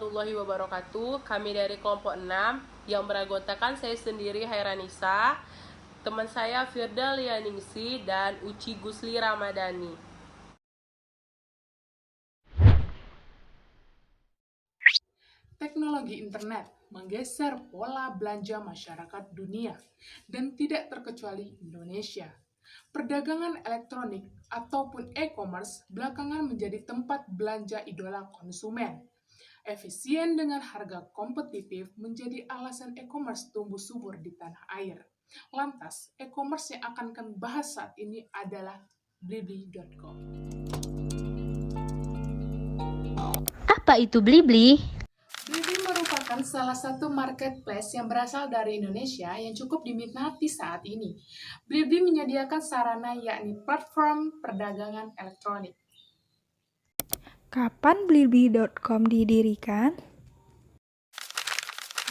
warahmatullahi wabarakatuh. Kami dari kelompok 6 yang beranggotakan saya sendiri Hairanisa, teman saya Firda Lianingsi dan Uci Gusli Ramadhani. Teknologi internet menggeser pola belanja masyarakat dunia dan tidak terkecuali Indonesia. Perdagangan elektronik ataupun e-commerce belakangan menjadi tempat belanja idola konsumen. Efisien dengan harga kompetitif menjadi alasan e-commerce tumbuh subur di tanah air. Lantas, e-commerce yang akan kami bahas saat ini adalah Blibli.com. Apa itu Blibli? Blibli merupakan salah satu marketplace yang berasal dari Indonesia yang cukup diminati saat ini. Blibli menyediakan sarana yakni platform perdagangan elektronik. Kapan Blibli.com didirikan?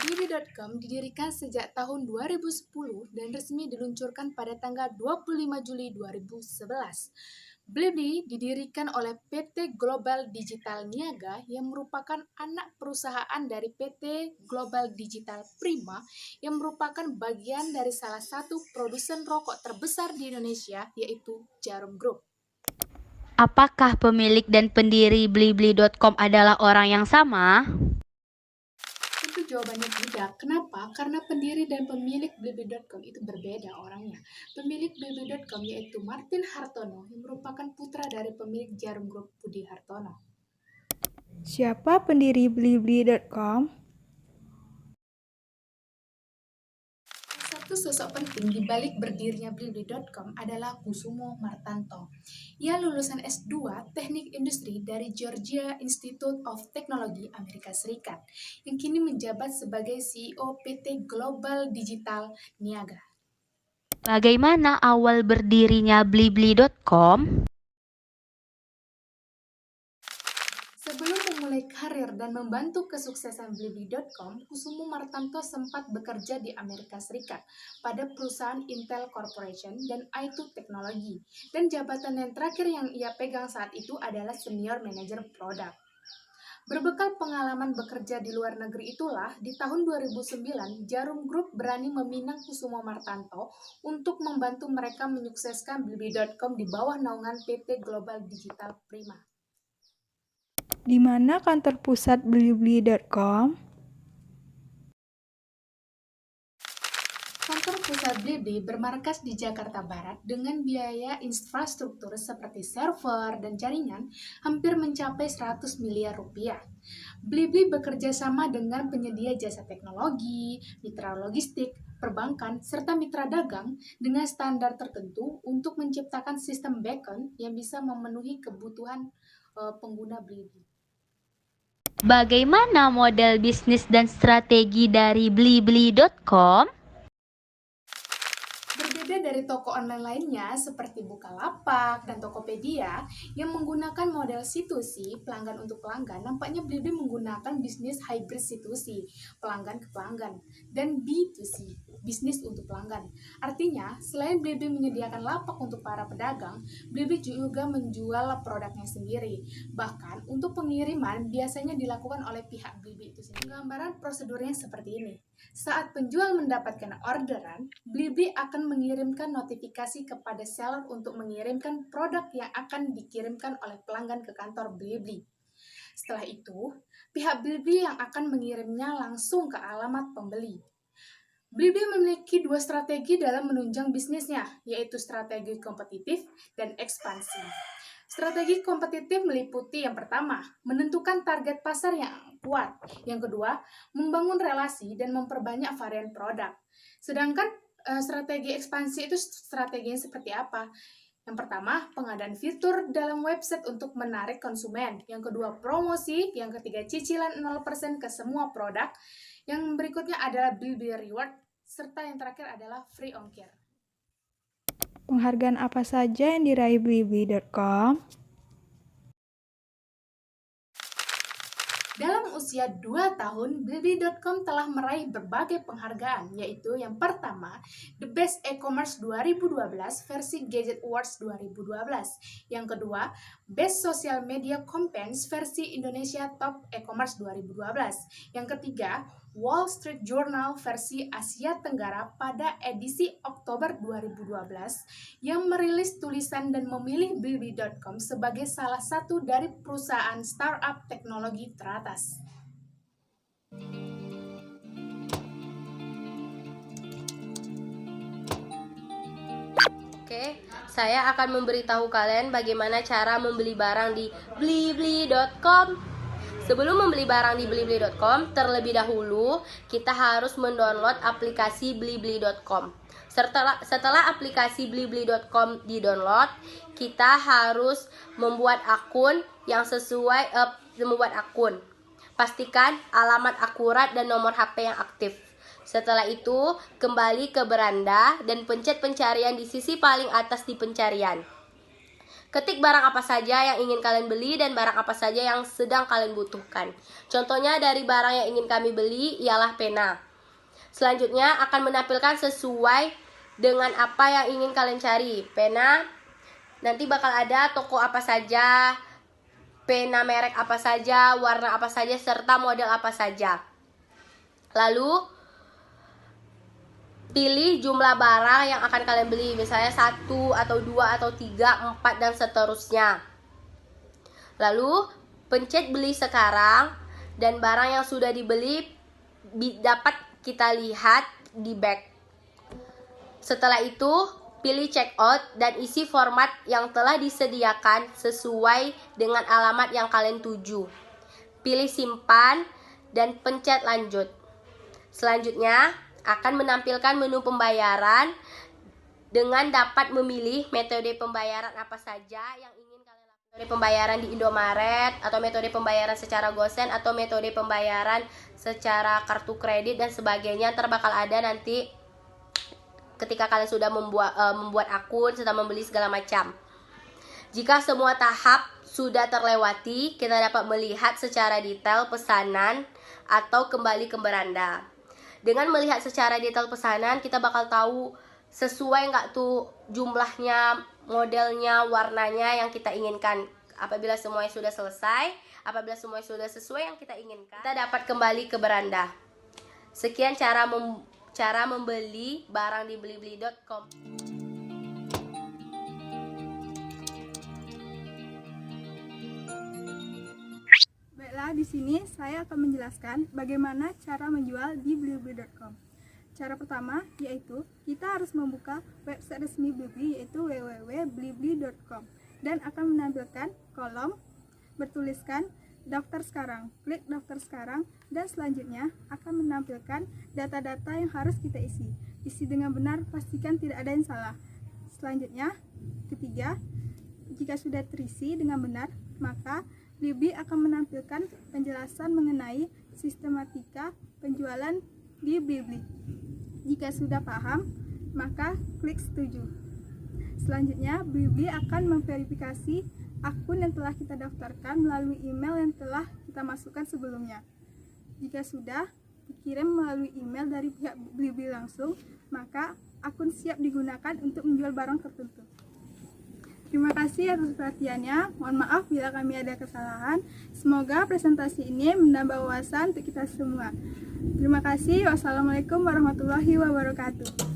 Blibli.com didirikan sejak tahun 2010 dan resmi diluncurkan pada tanggal 25 Juli 2011. Blibli didirikan oleh PT Global Digital Niaga yang merupakan anak perusahaan dari PT Global Digital Prima yang merupakan bagian dari salah satu produsen rokok terbesar di Indonesia yaitu Jarum Group. Apakah pemilik dan pendiri Blibli.com adalah orang yang sama? Tentu jawabannya tidak. Kenapa? Karena pendiri dan pemilik Blibli.com itu berbeda orangnya. Pemilik Blibli.com yaitu Martin Hartono yang merupakan putra dari pemilik Jarum Group Budi Hartono. Siapa pendiri Blibli.com? Satu sosok penting di balik berdirinya Blibli.com adalah Kusumo Martanto. Ia lulusan S2 Teknik Industri dari Georgia Institute of Technology Amerika Serikat, yang kini menjabat sebagai CEO PT Global Digital Niaga. Bagaimana awal berdirinya Blibli.com? Sebelum memulai karir dan membantu kesuksesan Blibli.com, Kusumo Martanto sempat bekerja di Amerika Serikat pada perusahaan Intel Corporation dan i2 Technology, dan jabatan yang terakhir yang ia pegang saat itu adalah Senior Manager Product. Berbekal pengalaman bekerja di luar negeri itulah, di tahun 2009, Jarum Group berani meminang Kusumo Martanto untuk membantu mereka menyukseskan Blibli.com di bawah naungan PT Global Digital Prima. Di mana kantor pusat Blibli.com? Kantor pusat Blibli bermarkas di Jakarta Barat dengan biaya infrastruktur seperti server dan jaringan hampir mencapai 100 miliar rupiah. Blibli bekerja sama dengan penyedia jasa teknologi, mitra logistik, perbankan, serta mitra dagang dengan standar tertentu untuk menciptakan sistem backend yang bisa memenuhi kebutuhan pengguna Blibli. Bagaimana model bisnis dan strategi dari Blibli.com? Berbeda dari toko online lainnya seperti Bukalapak dan Tokopedia yang menggunakan model C2C, pelanggan untuk pelanggan, nampaknya Blibli menggunakan bisnis hybrid C2C, pelanggan ke pelanggan, dan B2C, bisnis untuk pelanggan. Artinya, selain Blibli menyediakan lapak untuk para pedagang, Blibli juga menjual produknya sendiri. Bahkan, untuk pengiriman biasanya dilakukan oleh pihak Blibli itu sendiri. Gambaran prosedurnya seperti ini. Saat penjual mendapatkan orderan, Blibli akan mengirimkan notifikasi kepada seller untuk mengirimkan produk yang akan dikirimkan oleh pelanggan ke kantor Blibli. Setelah itu, pihak Blibli yang akan mengirimnya langsung ke alamat pembeli. Blibli memiliki dua strategi dalam menunjang bisnisnya, yaitu strategi kompetitif dan ekspansi. Strategi kompetitif meliputi yang pertama, menentukan target pasar yang kuat. Yang kedua, membangun relasi dan memperbanyak varian produk. Sedangkan strategi ekspansi itu strateginya seperti apa? Yang pertama, pengadaan fitur dalam website untuk menarik konsumen. Yang kedua, promosi. Yang ketiga, cicilan 0% ke semua produk. Yang berikutnya adalah Blibli Reward. Serta yang terakhir adalah free ongkir. Penghargaan apa saja yang diraih Blibli.com? Dalam usia 2 tahun, Blibli.com telah meraih berbagai penghargaan, yaitu yang pertama, The Best E-Commerce 2012 versi Gadget Awards 2012. Yang kedua, Best Social Media Campaigns versi Indonesia Top E-Commerce 2012. Yang ketiga, Wall Street Journal versi Asia Tenggara pada edisi Oktober 2012 yang merilis tulisan dan memilih Blibli.com sebagai salah satu dari perusahaan startup teknologi teratas. Oke, saya akan memberitahu kalian bagaimana cara membeli barang di blibli.com. Sebelum membeli barang di blibli.com, terlebih dahulu kita harus mendownload aplikasi blibli.com. Setelah aplikasi blibli.com di-download, kita harus membuat akun yang sesuai membuat akun. Pastikan alamat akurat dan nomor HP yang aktif. Setelah itu, kembali ke beranda dan pencet pencarian di sisi paling atas di pencarian. Ketik barang apa saja yang ingin kalian beli dan barang apa saja yang sedang kalian butuhkan. Contohnya dari barang yang ingin kami beli ialah pena. Selanjutnya akan menampilkan sesuai dengan apa yang ingin kalian cari. Pena, nanti bakal ada toko apa saja, pena merek apa saja, warna apa saja, serta model apa saja. Lalu pilih jumlah barang yang akan kalian beli, misalnya 1 atau 2 atau 3, 4 dan seterusnya. Lalu pencet beli sekarang dan barang yang sudah dibeli dapat kita lihat di back. Setelah itu pilih checkout dan isi format yang telah disediakan sesuai dengan alamat yang kalian tuju. Pilih simpan dan pencet lanjut. Selanjutnya akan menampilkan menu pembayaran dengan dapat memilih metode pembayaran apa saja yang ingin kalian lakukan. Metode pembayaran di Indomaret, atau metode pembayaran secara GoSend, atau metode pembayaran secara kartu kredit dan sebagainya. Ntar bakal ada nanti ketika kalian sudah membuat akun serta membeli segala macam. Jika semua tahap sudah terlewati, kita dapat melihat secara detail pesanan atau kembali ke beranda. Dengan melihat secara detail pesanan, kita bakal tahu sesuai nggak tuh jumlahnya, modelnya, warnanya yang kita inginkan. Apabila semuanya sudah selesai, apabila semuanya sudah sesuai yang kita inginkan, kita dapat kembali ke beranda. Sekian cara membeli barang di blibli.com. Baiklah, di sini saya akan menjelaskan bagaimana cara menjual di blibli.com. Cara pertama yaitu kita harus membuka website resmi Blibli, yaitu www.blibli.com, dan akan menampilkan kolom bertuliskan daftar sekarang. Klik daftar sekarang dan selanjutnya akan menampilkan data-data yang harus kita isi. Isi dengan benar, pastikan tidak ada yang salah. Selanjutnya, ketiga, jika sudah terisi dengan benar, maka Blibli akan menampilkan penjelasan mengenai sistematika penjualan di Blibli. Jika sudah paham, maka klik setuju. Selanjutnya, Blibli akan memverifikasi akun yang telah kita daftarkan melalui email yang telah kita masukkan sebelumnya. Jika sudah dikirim melalui email dari pihak Blibli langsung, maka akun siap digunakan untuk menjual barang tertentu. Terima kasih atas perhatiannya. Mohon maaf bila kami ada kesalahan. Semoga presentasi ini menambah wawasan untuk kita semua. Terima kasih. Wassalamualaikum warahmatullahi wabarakatuh.